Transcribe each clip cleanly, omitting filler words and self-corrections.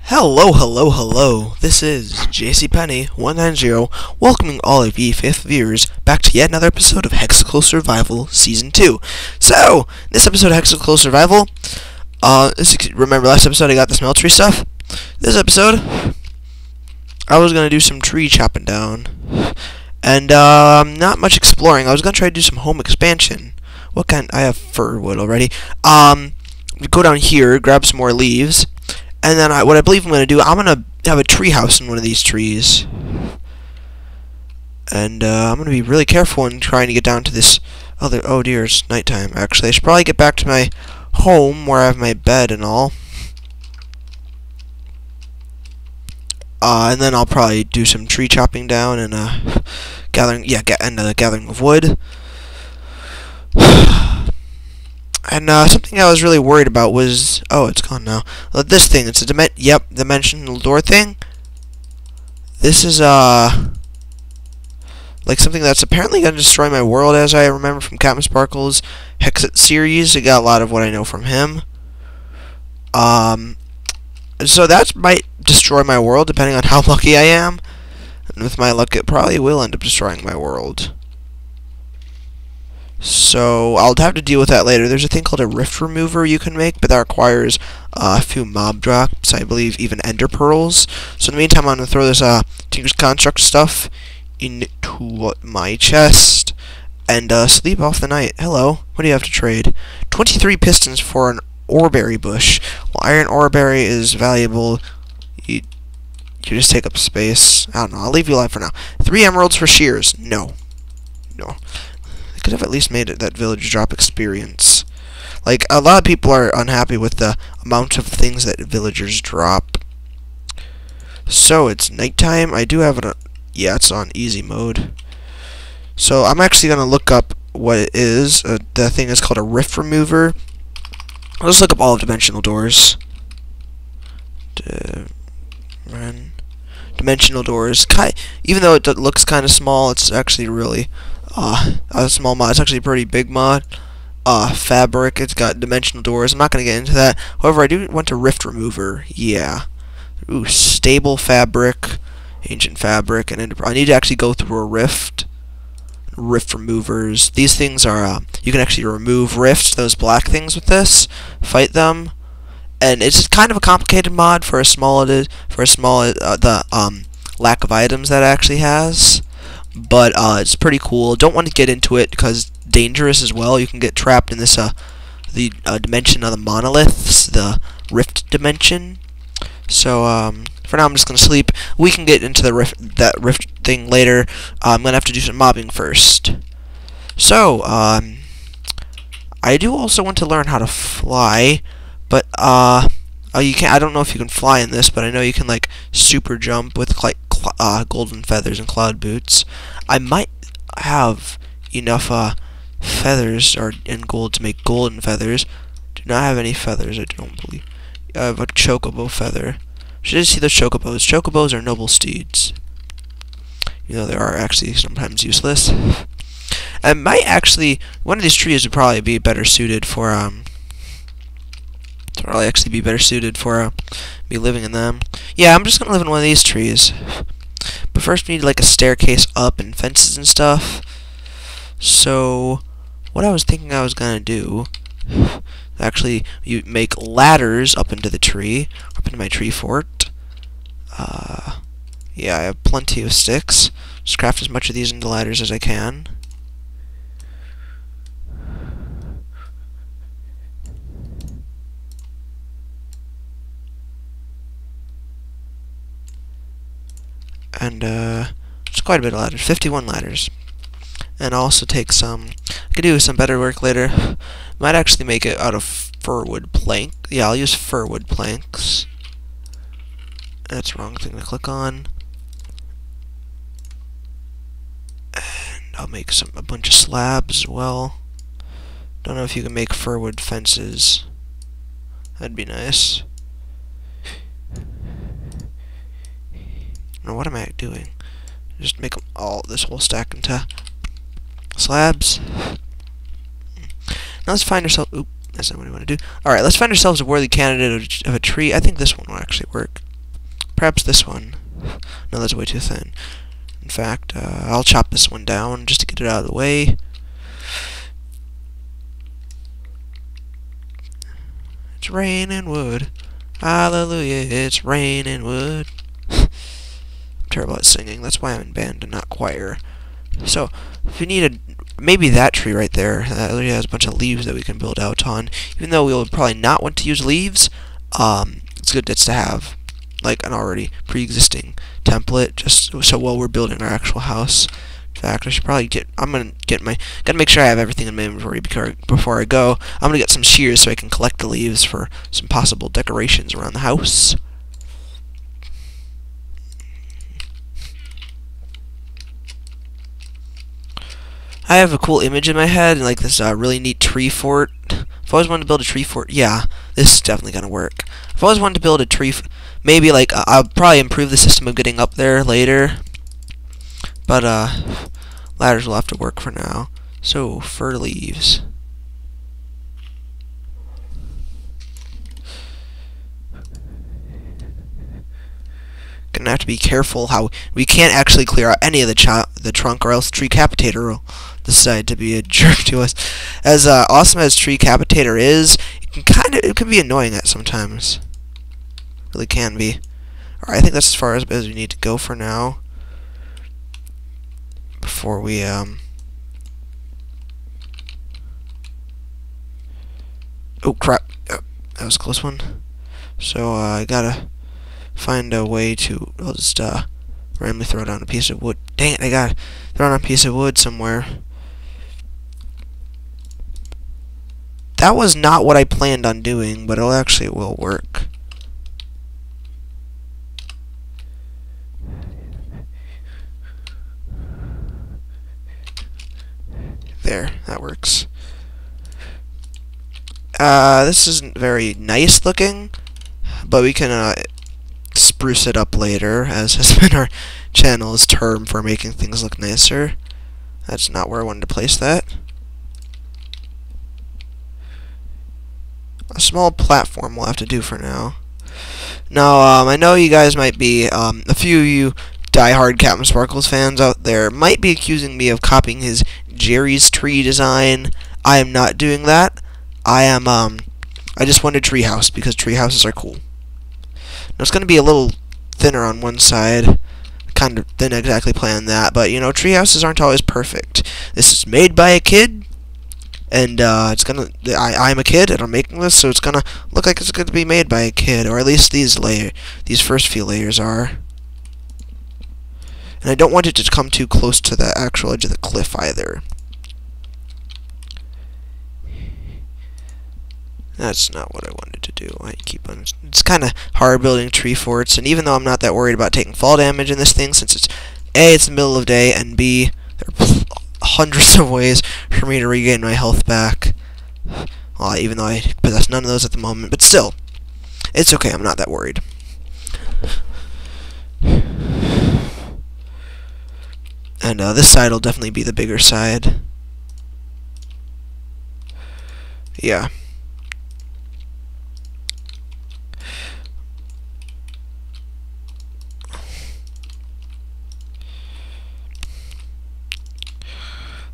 Hello, hello, hello. This is JCPenney190, welcoming all of ye faithful viewers back to yet another episode of Hexical Survival Season 2. So, this episode of Hexical Survival, remember last episode I got the smell tree stuff? This episode, I was gonna do some tree chopping down, and not much exploring. I was gonna try to do some home expansion. What kind? I have fir wood already. Go down here, grab some more leaves. And then what I believe I'm going to do, I'm going to have a treehouse in one of these trees. And I'm going to be really careful in trying to get down to this other... Oh dear, it's nighttime, actually. I should probably get back to my home where I have my bed and all. And then I'll probably do some tree chopping down and gathering of wood. And something I was really worried about was... Oh, it's gone now. This thing. It's a dimensional door thing. This is, like something that's apparently going to destroy my world, as I remember from Captain Sparkle's Hexical series. I got a lot of what I know from him. So that might destroy my world, depending on how lucky I am. And with my luck, it probably will end up destroying my world. So I'll have to deal with that later. There's a thing called a rift remover you can make, but that requires a few mob drops, I believe even ender pearls. So in the meantime, I'm going to throw this Tinker's Construct stuff into my chest and sleep off the night. Hello, what do you have to trade? 23 pistons for an oreberry bush. Well, iron oreberry is valuable. You just take up space. I don't know, I'll leave you alive for now. 3 emeralds for shears. No. Could have at least made it that village drop experience. Like, a lot of people are unhappy with the amount of things that villagers drop. So, it's nighttime. I do have it on... Yeah, it's on easy mode. So, I'm actually going to look up what it is. The thing is called a rift remover. I'll just look up all of dimensional doors. Dimensional doors. Even though it looks kind of small, it's actually really... a small mod. It's actually a pretty big mod. Fabric. It's got dimensional doors. I'm not going to get into that. However, I do want a rift remover. Yeah. Ooh, stable fabric, ancient fabric, and I need to actually go through a rift. Rift removers. These things are. You can actually remove rifts. Those black things with this. Fight them. And it's kind of a complicated mod for as small it is. Lack of items that it actually has. But it's pretty cool. Don't want to get into it because it's dangerous as well. You can get trapped in this the dimension of the monoliths, the rift dimension. So for now, I'm just gonna sleep. We can get into that rift thing later. I'm gonna have to do some mobbing first. So I do also want to learn how to fly, but you can. I don't know if you can fly in this, but I know you can like super jump with like golden feathers and cloud boots. I might have enough feathers and gold to make golden feathers. Do not have any feathers, I don't believe. I have a chocobo feather. Should I see those chocobos? Chocobos are noble steeds. You know, they are actually sometimes useless. I might actually... One of these trees would probably be better suited for... me living in them. Yeah, I'm just gonna live in one of these trees. But first we need like a staircase up and fences and stuff. So what I was thinking I was gonna do, actually, you make ladders up into the tree, up into my tree fort. Yeah, I have plenty of sticks. Just craft as much of these into ladders as I can. And it's quite a bit of ladders, 51 ladders. And I'll also take some, I could do some better work later. Might actually make it out of firwood plank. Yeah, I'll use firwood planks. That's the wrong thing to click on. And I'll make a bunch of slabs as well. Don't know if you can make firwood fences. That'd be nice. What am I doing? Just make this whole stack into slabs. Now let's find ourselves... Oop, that's not what we want to do. Alright, let's find ourselves a worthy candidate of a tree. I think this one will actually work. Perhaps this one. No, that's way too thin. In fact, I'll chop this one down just to get it out of the way. It's raining wood. Hallelujah, it's raining wood. I'm terrible at singing. That's why I'm in band and not choir. So, if we need maybe that tree right there, that already has a bunch of leaves that we can build out on. Even though we'll probably not want to use leaves, it's good to have like an already pre-existing template, just so while we're building our actual house. In fact, I should probably gotta make sure I have everything in my inventory before I go. I'm gonna get some shears so I can collect the leaves for some possible decorations around the house. I have a cool image in my head, like this really neat tree fort. I've always wanted to build a tree fort. Yeah, this is definitely gonna work. I've always wanted to build a tree. Maybe like I'll probably improve the system of getting up there later. But ladders will have to work for now. So fir leaves. Gonna have to be careful how we can't actually clear out any of the trunk, or else Tree Capitator will decide to be a jerk to us. As awesome as Tree Capitator is, it can be annoying at sometimes. Really can be. Alright, I think that's as far as we need to go for now. Before we oh crap, that was a close one. So I gotta find a way to, I'll just randomly throw down a piece of wood. Dang it, I gotta throw down a piece of wood somewhere. That was not what I planned on doing, but it will work. There, that works. This isn't very nice looking, but we can spruce it up later, as has been our channel's term for making things look nicer. That's not where I wanted to place that. A small platform will have to do for now. Now, I know you guys might be, a few of you die-hard Captain Sparkles fans out there might be accusing me of copying his Jerry's tree design. I am not doing that. I just wanted Treehouse because treehouses are cool. Now it's going to be a little thinner on one side. Kind of didn't exactly plan that, but you know, treehouses aren't always perfect. This is made by a kid, and I'm a kid and I'm making this, so it's gonna look like it's going to be made by a kid, or at least these first few layers are. And I don't want it to come too close to the actual edge of the cliff either. That's not what I wanted to do. It's kind of hard building tree forts, and even though I'm not that worried about taking fall damage in this thing, since it's the middle of day, and B, there are hundreds of ways for me to regain my health back. Even though I possess none of those at the moment, but still, it's okay. I'm not that worried. And this side will definitely be the bigger side. Yeah.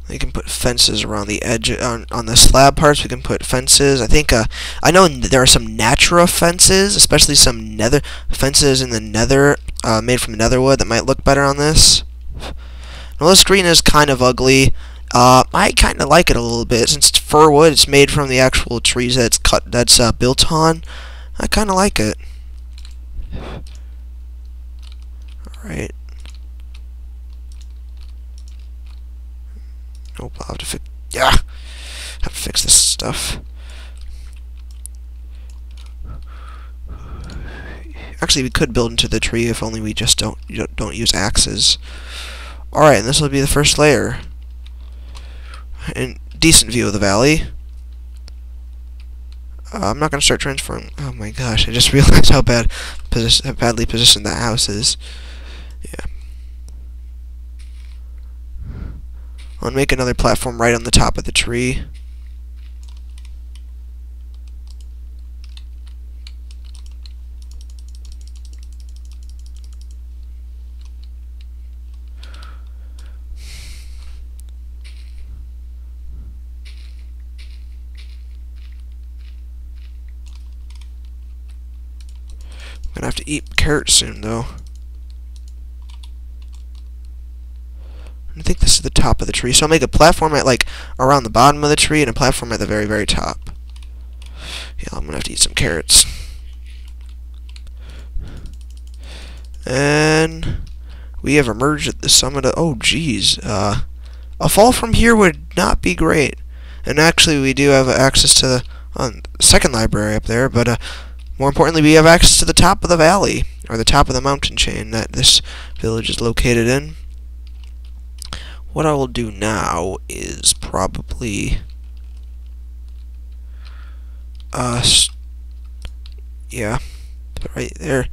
We can put fences around the edge on the slab parts. We can put fences. I think I know there are some Natura fences, especially some nether fences in the nether, made from nether wood that might look better on this. Now this screen is kind of ugly. I kind of like it a little bit since it's fir wood. It's made from the actual trees that's built on. I kind of like it. All right. Nope, I'll have to fix. Yeah, have to fix this stuff. Actually, we could build into the tree if only we just don't use axes. All right, and this will be the first layer. And decent view of the valley. I'm not gonna start transferring. Oh my gosh! I just realized how badly positioned that house is. Yeah. I'll make another platform right on the top of the tree. gonna have to eat carrots soon, though. I think this is the top of the tree, so I'll make a platform at like around the bottom of the tree and a platform at the very, very top. Yeah, I'm gonna have to eat some carrots. And we have emerged at the summit of, oh geez, a fall from here would not be great. And actually we do have access to the second library up there, but more importantly we have access to the top of the valley, or the top of the mountain chain that this village is located in. What I will do now is probably yeah, right there.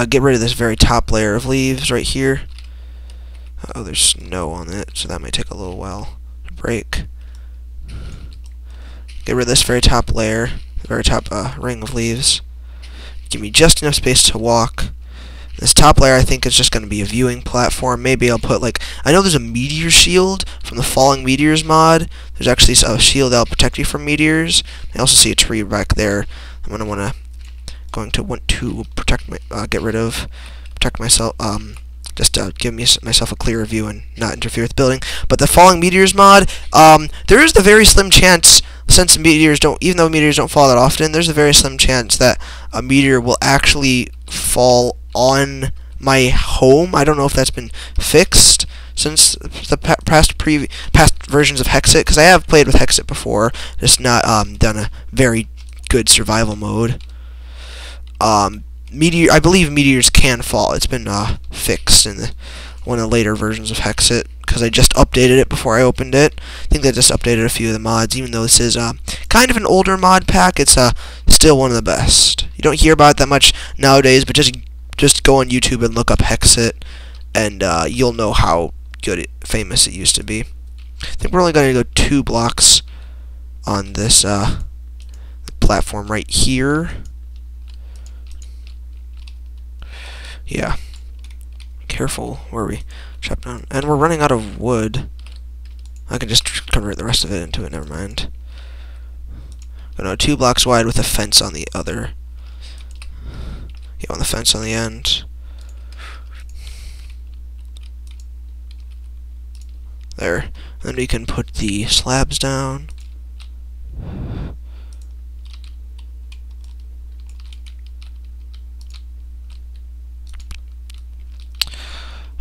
Get rid of this very top layer of leaves right here. Oh, there's snow on it, so that might take a little while to break. Get rid of this very top layer, the very top ring of leaves. Give me just enough space to walk. This top layer, I think, is just going to be a viewing platform. Maybe I'll put, like, I know there's a meteor shield from the Falling Meteors mod. There's actually a shield that'll protect you from meteors. I also see a tree back there. I'm going to want to protect my, get rid of, protect myself, just give myself a clearer view and not interfere with the building. But the Falling Meteors mod, there is the very slim chance, since meteors don't, even though meteors don't fall that often, there's a very slim chance that a meteor will actually fall on my home. I don't know if that's been fixed since the past versions of Hexit, because I have played with Hexit before, just not done a very good survival mode. I believe meteors can fall. It's been fixed in one of the later versions of Hexit, because I just updated it before I opened it. I think they just updated a few of the mods, even though this is kind of an older mod pack. It's still one of the best. You don't hear about it that much nowadays, but just go on YouTube and look up Hexit, and you'll know how famous it used to be. I think we're only going to go 2 blocks on this platform right here. Yeah. Careful where we chop down. And we're running out of wood. I can just convert the rest of it into it, never mind. I know, 2 blocks wide with a fence on the other. Yeah, on the fence on the end. There. Then we can put the slabs down.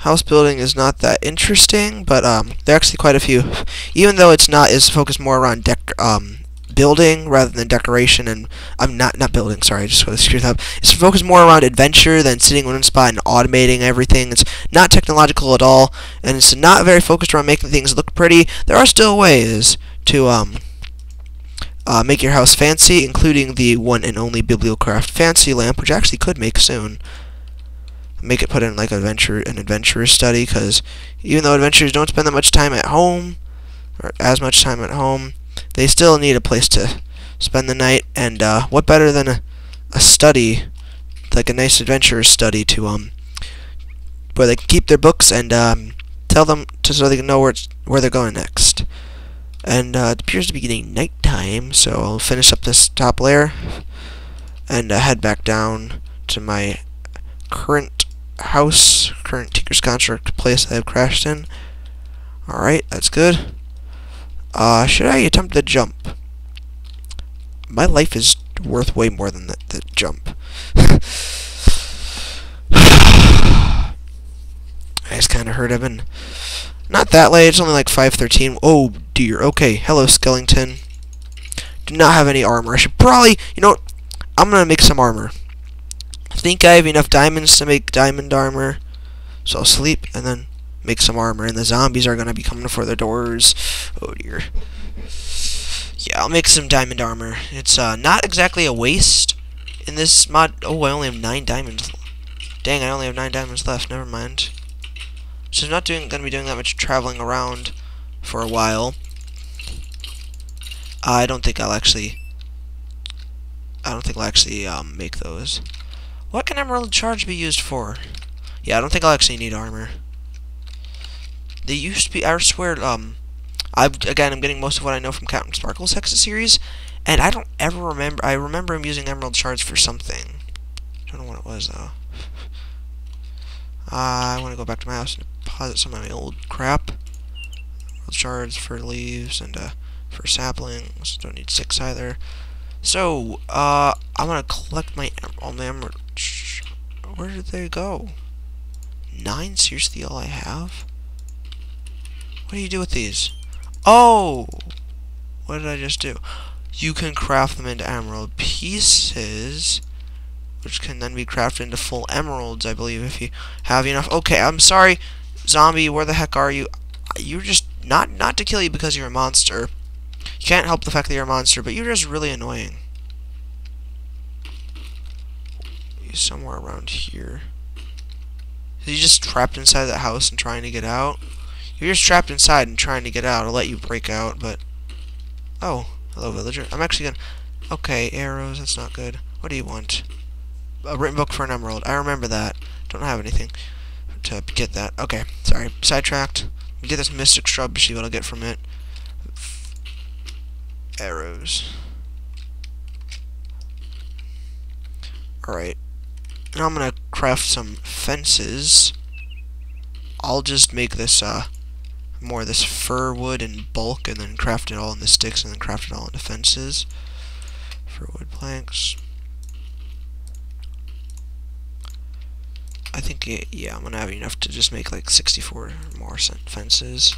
House building is not that interesting, but there are actually quite a few. Even though it's focused more around building rather than decoration, and I'm not building. Sorry, I just got screwed up. It's focused more around adventure than sitting in one spot and automating everything. It's not technological at all, and it's not very focused around making things look pretty. There are still ways to make your house fancy, including the one and only Bibliocraft fancy lamp, which I actually could make soon. Make it put in like an adventurer's study, because even though adventurers don't spend that much time at home, or as much time at home, they still need a place to spend the night, and what better than a study, like a nice adventurer's study, to where they can keep their books and tell them so they can know where they're going next. And it appears to be getting nighttime, so I'll finish up this top layer and head back down to my current Tinker's Construct place that I've crashed in. Alright, that's good. Should I attempt the jump? My life is worth way more than the jump. I just kind of heard I've been not that late. It's only like 5:13. Oh dear. Okay. Hello, skeleton. Do not have any armor. I should probably, you know, I'm gonna make some armor. I think I have enough diamonds to make diamond armor, so I'll sleep and then make some armor. And the zombies are gonna be coming for the doors. Oh dear. Yeah, I'll make some diamond armor. It's not exactly a waste in this mod. Oh, I only have 9 diamonds. Dang, I only have 9 diamonds left. Never mind. So I'm not gonna be doing that much traveling around for a while. I don't think I'll actually make those. What can emerald charge be used for? Yeah, I don't think I'll actually need armor. They used to be, I swear, I'm getting most of what I know from Captain Sparkle's Hexit series, and I don't ever remember, I remember him using emerald shards for something. I don't know what it was though. I want to go back to my house and deposit some of my old crap. Shards for leaves and for saplings. Don't need 6 either. So, I'm gonna collect all my emeralds. Where did they go? 9? Seriously, all I have? What do you do with these? Oh! What did I just do? You can craft them into emerald pieces, which can then be crafted into full emeralds, I believe, if you have enough. Okay, I'm sorry, zombie, where the heck are you? You're just, not to kill you because you're a monster. You can't help the fact that you're a monster, but you're just really annoying. He's somewhere around here. Are you just trapped inside that house and trying to get out? You're just trapped inside and trying to get out. I'll let you break out, but... Oh, hello, villager. I'm actually gonna... Okay, arrows, that's not good. What do you want? A written book for an emerald. I remember that. Don't have anything to get that. Okay, sorry. Sidetracked. Get this mystic shrub to see what I'll get from it. Arrows. Alright. Now I'm gonna craft some fences. I'll just make this more of this fir wood in bulk and then craft it all into sticks and then craft it all into fences. Fir wood planks. I think, yeah, I'm gonna have enough to just make like 64 more fences.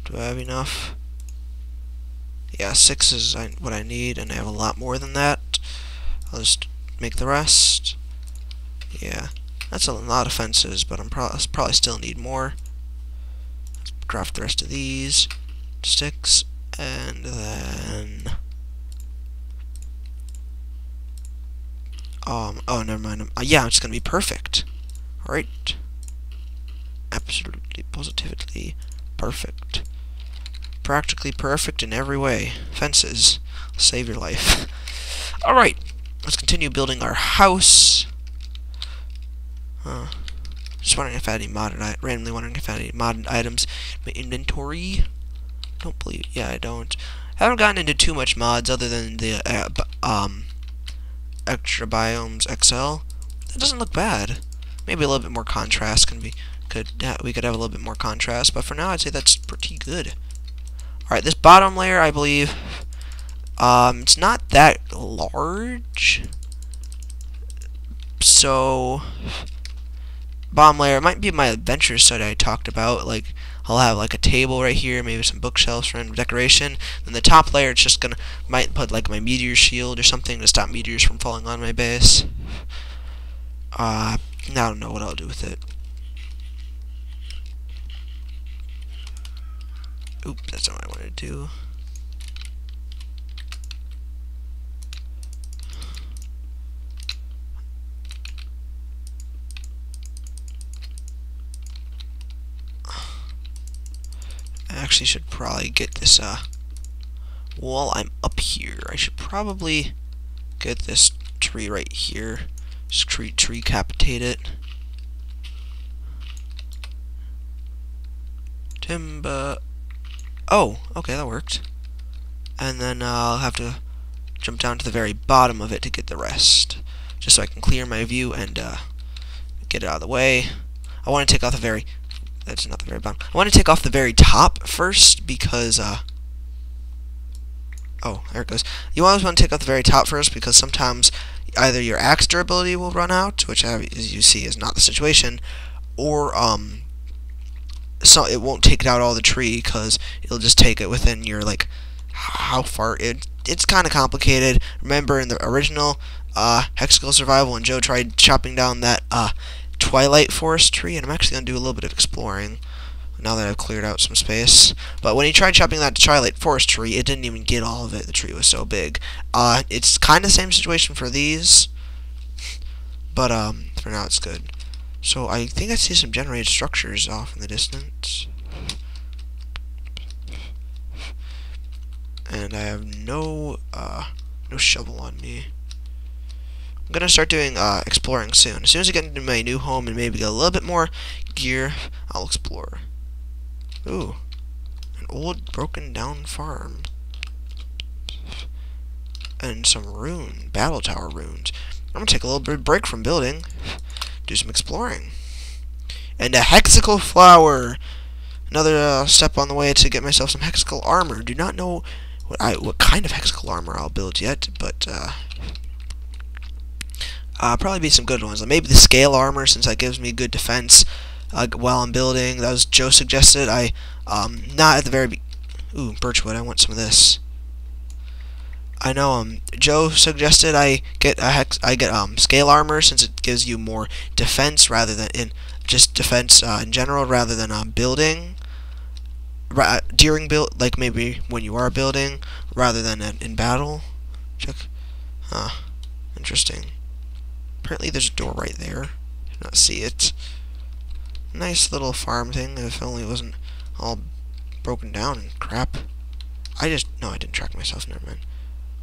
Do I have enough? Yeah, 6 is what I need, and I have a lot more than that. I'll just make the rest. Yeah, that's a lot of fences, but I'm probably still need more. Let's craft the rest of these sticks, and then oh, never mind. Yeah, it's gonna be perfect. All right, absolutely, positively perfect. Practically perfect in every way. Fences save your life. Alright, let's continue building our house. Just wondering if I had any randomly wondering if I had any modded items in my inventory. Don't believe, yeah, I don't. I haven't gotten into too much mods other than the extra biomes XL. That doesn't look bad. Maybe a little bit more contrast we could have a little bit more contrast, but for now I'd say that's pretty good. Alright, this bottom layer, I believe, it's not that large. So, bottom layer, it might be my adventure site I talked about. Like, I'll have like a table right here, maybe some bookshelves for decoration. Then the top layer, it's just might put like my meteor shield or something to stop meteors from falling on my base. I don't know what I'll do with it. Oop, that's not what I wanted to do. I actually should probably get this, while I'm up here, I should probably get this tree right here. Just tree capitate it. Timber. Oh, okay, that worked. And then I'll have to jump down to the very bottom of it to get the rest, just so I can clear my view and get it out of the way. I want to take off the very... That's not the very bottom. I want to take off the very top first because... Oh, there it goes. You always want to take off the very top first because sometimes either your axe durability will run out, which as you see is not the situation, or so it won't take out all the tree because it'll just take it within your, like, how far it's kind of complicated. Remember in the original Hexical survival when Joe tried chopping down that Twilight Forest tree, and I'm actually going to do a little bit of exploring now that I've cleared out some space. But when he tried chopping that Twilight Forest tree, it didn't even get all of it. The tree was so big. It's kind of the same situation for these, but for now it's good. So I think I see some generated structures off in the distance. And I have no shovel on me. I'm gonna start doing exploring soon. As soon as I get into my new home and maybe get a little bit more gear, I'll explore. Ooh, an old broken down farm. And some battle tower runes. I'm gonna take a little bit of break from building, do some exploring. And a Hexical flower. Another step on the way to get myself some Hexical armor. Do not know what kind of Hexical armor I'll build yet, but probably be some good ones. Maybe the scale armor, since that gives me good defense while I'm building. That was Joe suggested. Not at the very ooh, birchwood. I want some of this. I know Joe suggested I get scale armor, since it gives you more defense rather than just defense in general, rather than building during build, like maybe when you are building rather than in battle. Check. Interesting. Apparently there's a door right there. Did not see it. Nice little farm thing. If only it wasn't all broken down and crap. No, I didn't track myself. Never mind.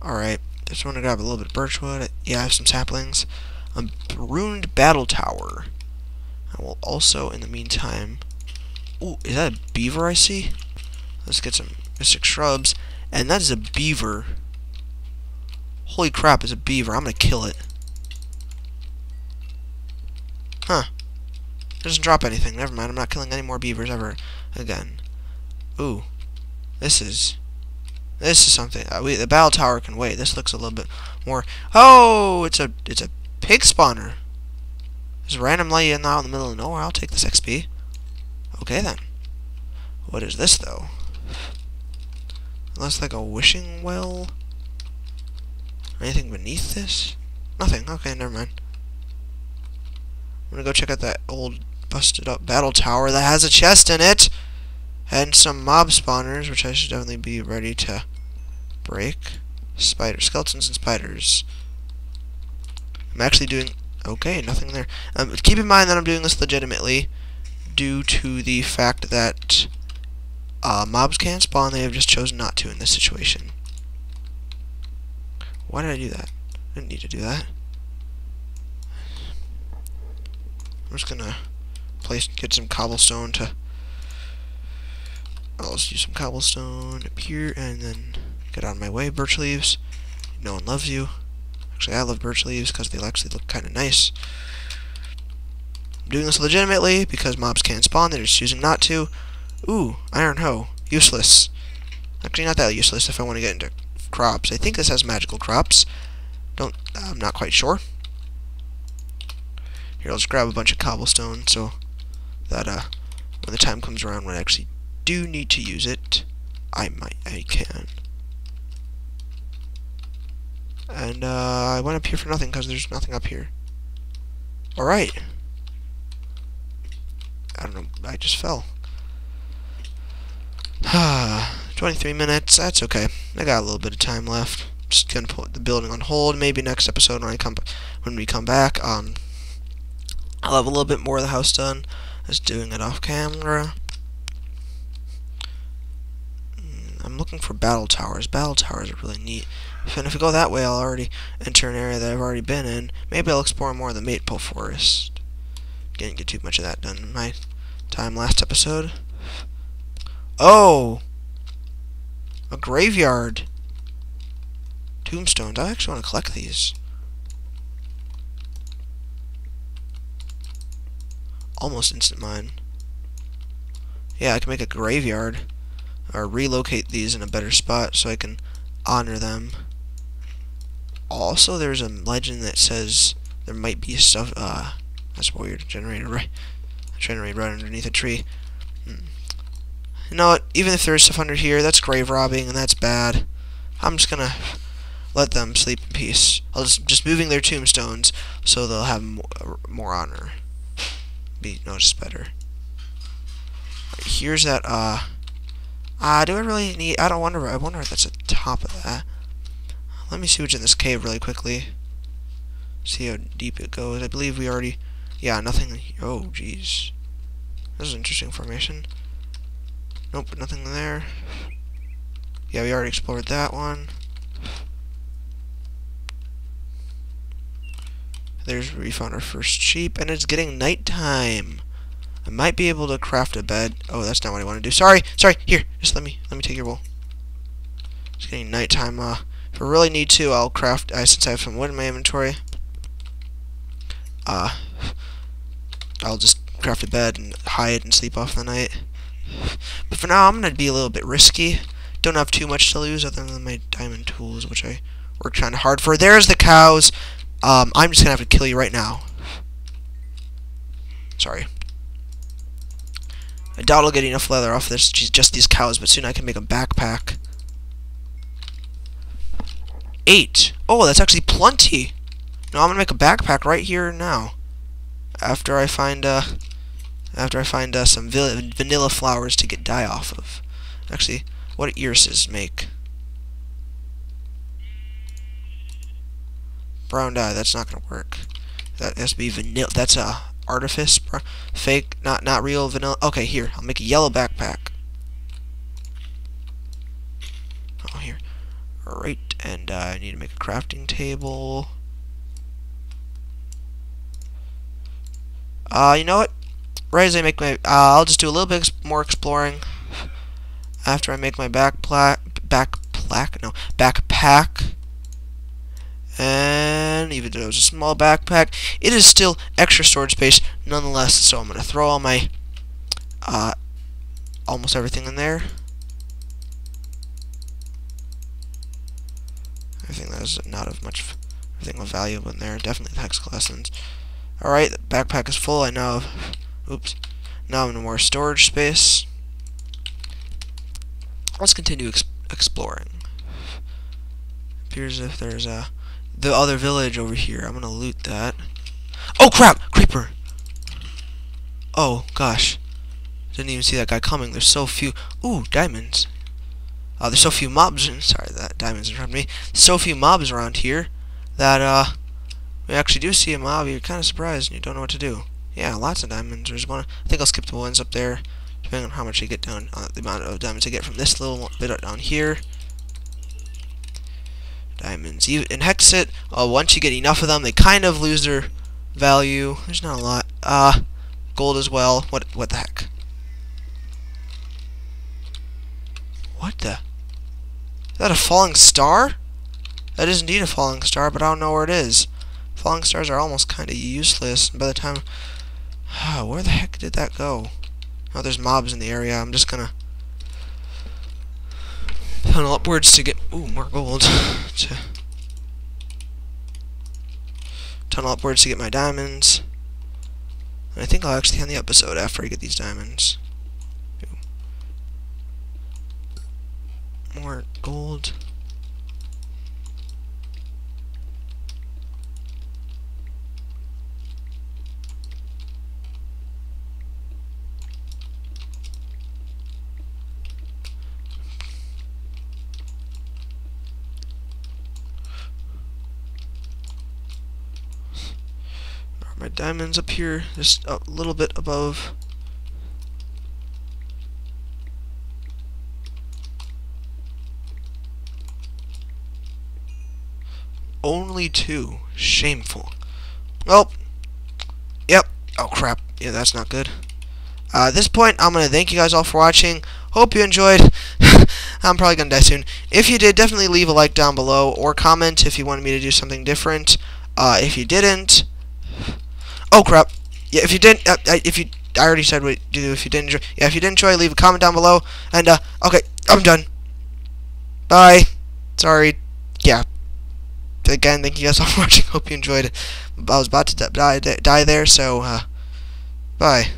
Alright, just want to grab a little bit of birchwood. Yeah, I have some saplings. A ruined battle tower. I will also, in the meantime... Ooh, is that a beaver I see? Let's get some mystic shrubs. And that is a beaver. Holy crap, it's a beaver. I'm gonna kill it. Huh. It doesn't drop anything. Never mind, I'm not killing any more beavers ever again. Ooh. This is something. The battle tower can wait. This looks a little bit more... Oh! It's a pig spawner. Just randomly out in the middle of nowhere. I'll take this XP. Okay then. What is this though? Looks like a wishing well. Anything beneath this? Nothing. Okay, never mind. I'm gonna go check out that old busted up battle tower that has a chest in it. And some mob spawners, which I should definitely be ready to break. Skeletons and spiders. I'm actually doing... Okay, nothing there. Keep in mind that I'm doing this legitimately, due to the fact that mobs can't spawn. They have just chosen not to in this situation. Why did I do that? I didn't need to do that. I'm just gonna get some cobblestone to... I'll just use some cobblestone up here and then get out of my way. Birch leaves. No one loves you. Actually, I love birch leaves because they actually look kind of nice. I'm doing this legitimately because mobs can't spawn. They're just choosing not to. Ooh, iron hoe. Useless. Actually, not that useless if I want to get into crops. I think this has magical crops. I'm not quite sure. Here, I'll just grab a bunch of cobblestone so that when the time comes around when I actually do need to use it, I can. And I went up here for nothing because there's nothing up here. Alright. I don't know, I just fell. 23 minutes, that's okay. I got a little bit of time left. Just gonna put the building on hold. Maybe next episode when we come back, I'll have a little bit more of the house done. Just doing it off camera. I'm looking for battle towers. Battle towers are really neat. And if we go that way, I'll already enter an area that I've already been in. Maybe I'll explore more of the maple forest. Didn't get too much of that done in my time last episode. Oh! A graveyard. Tombstones. I actually want to collect these. Almost instant mine. Yeah, I can make a graveyard. Or relocate these in a better spot so I can honor them. Also, there's a legend that says there might be stuff. That's weird. Generated right underneath a tree. You know what? Even if there's stuff under here, that's grave robbing and that's bad. I'm just gonna let them sleep in peace. I'll just moving their tombstones so they'll have more honor. Be noticed better. Right, here's that. Do I really need... I wonder if that's at the top of that. Let me see what's in this cave really quickly. See how deep it goes. I believe we already... Yeah, nothing... Oh, jeez. This is an interesting formation. Nope, nothing there. Yeah, we already explored that one. There's where we found our first sheep, and it's getting nighttime. I might be able to craft a bed. Oh, that's not what I want to do. Sorry. Here, just let me take your wool. It's getting nighttime. If I really need to, I'll craft, since I have some wood in my inventory, I'll just craft a bed and hide and sleep off the night. But for now, I'm going to be a little bit risky. Don't have too much to lose other than my diamond tools, which I worked kind of hard for. There's the cows. I'm just going to have to kill you right now. Sorry. I doubt I'll get enough leather off this, just these cows, but soon I can make a backpack. 8. Oh, that's actually plenty. No, I'm gonna make a backpack right here now. After I find some vanilla flowers to get dye off of. Actually, what do irises make? Brown dye. That's not gonna work. That has to be vanilla. That's a artifice, fake, not real vanilla. Okay, here, I'll make a yellow backpack. Oh, here. Alright, and I need to make a crafting table. You know what? Right as I make my, I'll just do a little bit more exploring after I make my backpack. And even though it's a small backpack, it is still extra storage space nonetheless, so I'm going to throw all my almost everything in there. I think that is not of much everything of value in there. Definitely the Hexical essence. Alright, the backpack is full. I now have, oops, now I'm in more storage space. Let's continue exploring. Appears as if there's the other village over here. I'm gonna loot that. Oh crap! Creeper! Oh gosh. Didn't even see that guy coming. There's so few. Ooh, diamonds. There's so few mobs. Sorry, that diamonds in front of me. So few mobs around here that we actually do see a mob. You're kind of surprised and you don't know what to do. Yeah, lots of diamonds. There's one. I think I'll skip the ones up there, depending on how much I get down. The amount of diamonds I get from this little bit down here. Diamonds. In Hexit, once you get enough of them, they kind of lose their value. There's not a lot. Gold as well. What the heck? What the? Is that a falling star? That is indeed a falling star, but I don't know where it is. Falling stars are almost kind of useless. By the time... where the heck did that go? Oh, there's mobs in the area. I'm just gonna tunnel upwards to get... Ooh, more gold. Tunnel upwards to get my diamonds. And I think I'll actually end the episode after I get these diamonds. More gold. My diamonds up here, just a little bit above. Only 2. Shameful. Well, yep. Oh crap. Yeah, that's not good. At this point, I'm going to thank you guys all for watching. Hope you enjoyed. I'm probably going to die soon. If you did, definitely leave a like down below or comment if you wanted me to do something different. If you didn't... Oh crap! Yeah, if you didn't, I already said what to do. If you didn't enjoy, yeah, if you didn't enjoy, leave a comment down below. And okay, I'm done. Bye. Sorry. Yeah. Again, thank you guys all for watching. Hope you enjoyed it. I was about to die there, so bye.